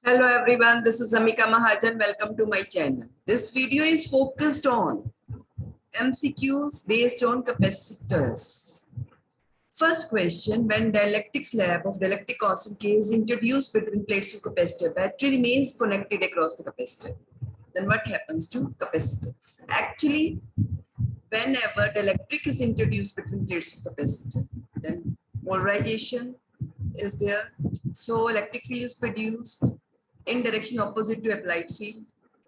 Hello everyone, this is Amika Mahajan. Welcome to my channel. This video is focused on MCQs based on capacitors. First question, when dielectric slab of dielectric constant K is introduced between plates of capacitor, battery remains connected across the capacitor. Then what happens to capacitance? Actually, whenever dielectric is introduced between plates of capacitor, then polarization is there. So electric field is produced in direction opposite to applied field.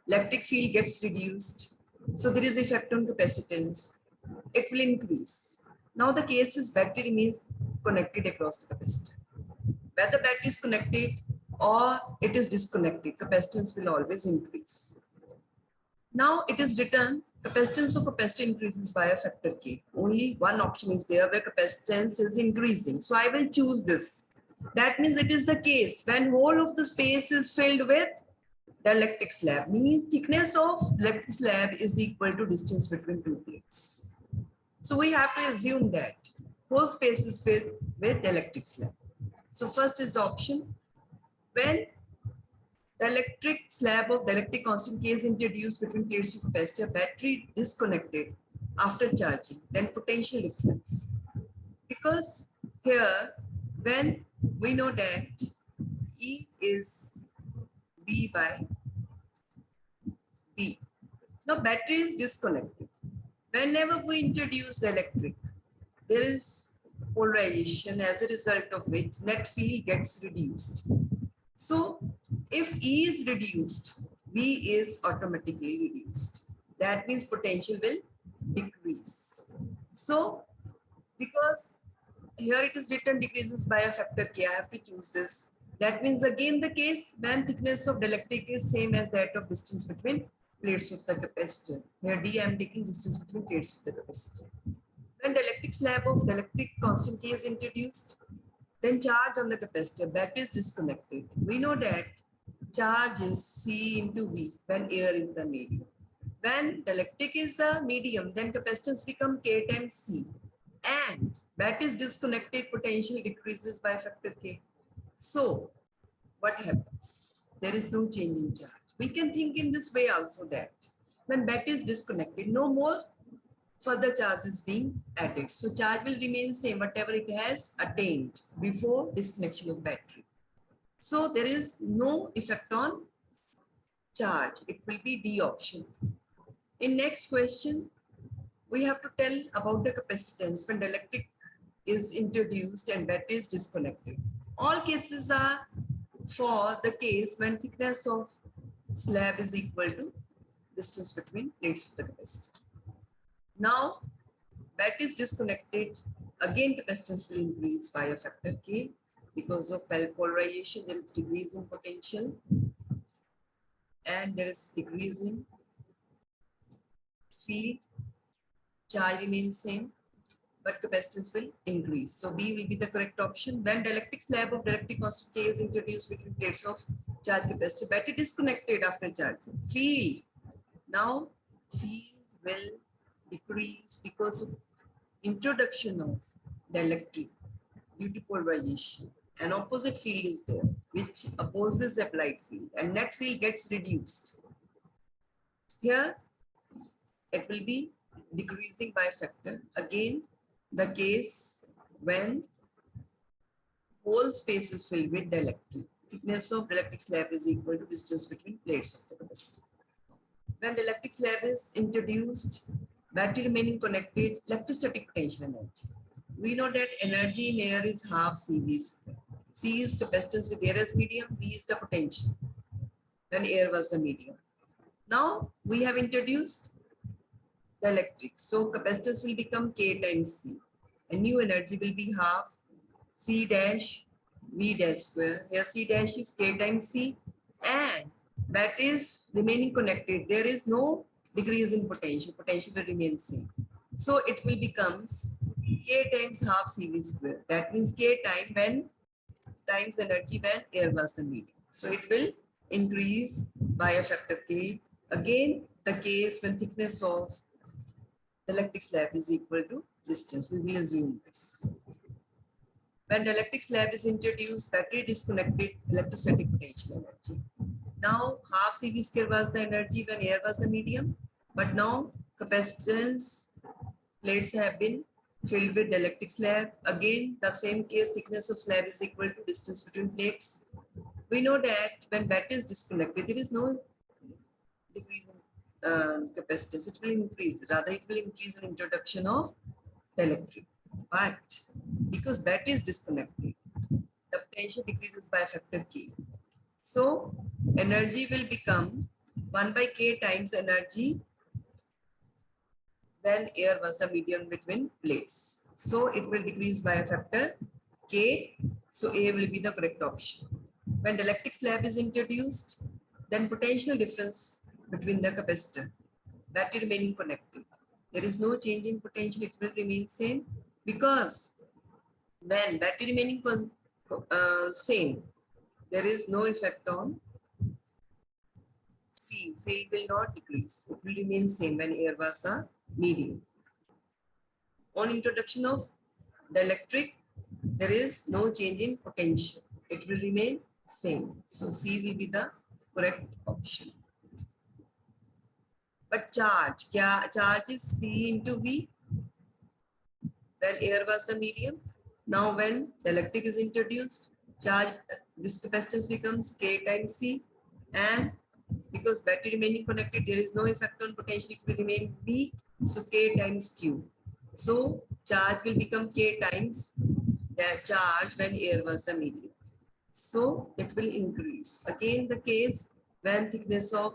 Electric field gets reduced. So there is effect on capacitance. It will increase. Now the case is battery remains connected across the capacitor. Whether battery is connected or it is disconnected, capacitance will always increase. Now it is written capacitance of capacitor increases by a factor K. Only one option is there where capacitance is increasing. So I will choose this. That means it is the case when whole of the space is filled with dielectric slab. Means thickness of dielectric slab is equal to distance between two plates. So we have to assume that whole space is filled with dielectric slab. So first is the option when the electric slab of dielectric constant K is introduced between plates of capacitor, battery disconnected after charging, then potential difference. Because here, when we know that E is V by B. Now battery is disconnected. Whenever we introduce the electric, there is polarization as a result of which net field gets reduced. So if E is reduced, V is automatically reduced. That means potential will decrease. So because here it is written decreases by a factor K, I have to choose this. That means again the case when thickness of dielectric is same as that of distance between plates of the capacitor. Here D I am taking distance between plates of the capacitor. When dielectric slab of dielectric constant K is introduced, then charge on the capacitor, battery is disconnected. We know that charge is C into V when air is the medium. When dielectric is the medium, then capacitance become K times C. And battery is disconnected, potential decreases by factor K. So what happens? There is no change in charge. We can think in this way also that when battery is disconnected, no more further charge is being added. So charge will remain same, whatever it has attained before disconnection of battery. So there is no effect on charge. It will be D option. In next question, we have to tell about the capacitance when dielectric is introduced and battery is disconnected. All cases are for the case when thickness of slab is equal to distance between plates of the capacitor. Now, battery is disconnected. Again, capacitance will increase by a factor K. Because of polarization, there is decrease in potential and there is decrease in field. Charge remains same, but capacitance will increase. So B will be the correct option. When dielectric slab of dielectric constant K is introduced between plates of charge capacitor, battery disconnected after charging. Field. Now, field will decrease because of introduction of dielectric due to polarization. An opposite field is there which opposes applied field and net field gets reduced. Here it will be decreasing by a factor. Again, the case when whole space is filled with dielectric. Thickness of dielectric slab is equal to distance between plates of the capacitor. When dielectric slab is introduced, battery remaining connected, electrostatic potential energy. We know that energy in air is half CV square. C is capacitance with air as medium, V is the potential when air was the medium. Now we have introduced the electric. So capacitance will become K times C. And new energy will be half C dash V dash square. Here C dash is K times C and battery is remaining connected. There is no decrease in potential. Potential will remain same. So it will becomes K times half CV square. That means K times energy when air was the medium. So it will increase by a factor K. Again, the case when thickness of the electric slab is equal to distance. We will assume this. When the electric slab is introduced, battery disconnected, electrostatic potential energy. Now, half CV square was the energy when air was the medium, but now capacitance plates have been filled with the electric slab. Again, the same case, thickness of slab is equal to distance between plates. We know that when battery is disconnected, there is no decrease in capacitance. It will increase. Rather, it will increase on introduction of the electric. But because battery is disconnected, the potential decreases by a factor K. So energy will become 1 by K times energy when air was the medium between plates. So it will decrease by a factor K. So A will be the correct option. When the electric slab is introduced, then potential difference between the capacitor, battery remaining connected. There is no change in potential, it will remain same, because when battery remaining same, there is no effect on field. Field will not decrease. It will remain same when air was a medium. On introduction of the electric, there is no change in potential. It will remain same. So C will be the correct option. But charge is C into V when air was the medium. Now when the electric is introduced, charge, this capacitance becomes K times C, and because battery remaining connected, there is no effect on potential, it will remain V, so K times Q. So charge will become K times the charge when air was the medium. So it will increase. Again the case when thickness of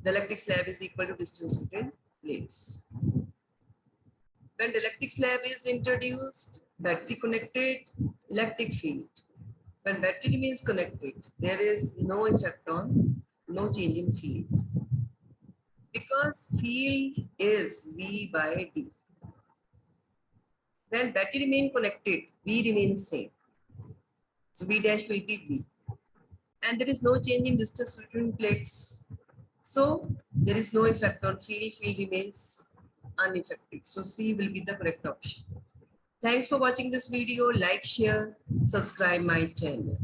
the electric slab is equal to distance between plates. When the electric slab is introduced, battery connected, electric field. When battery remains connected, there is no effect on, no change in field. Because field is V by D. When battery remain connected, V remains same. So V dash will be V. And there is no change in distance between plates. So there is no effect on field, field remains unaffected. So C will be the correct option. Thanks for watching this video. Like, share, subscribe my channel.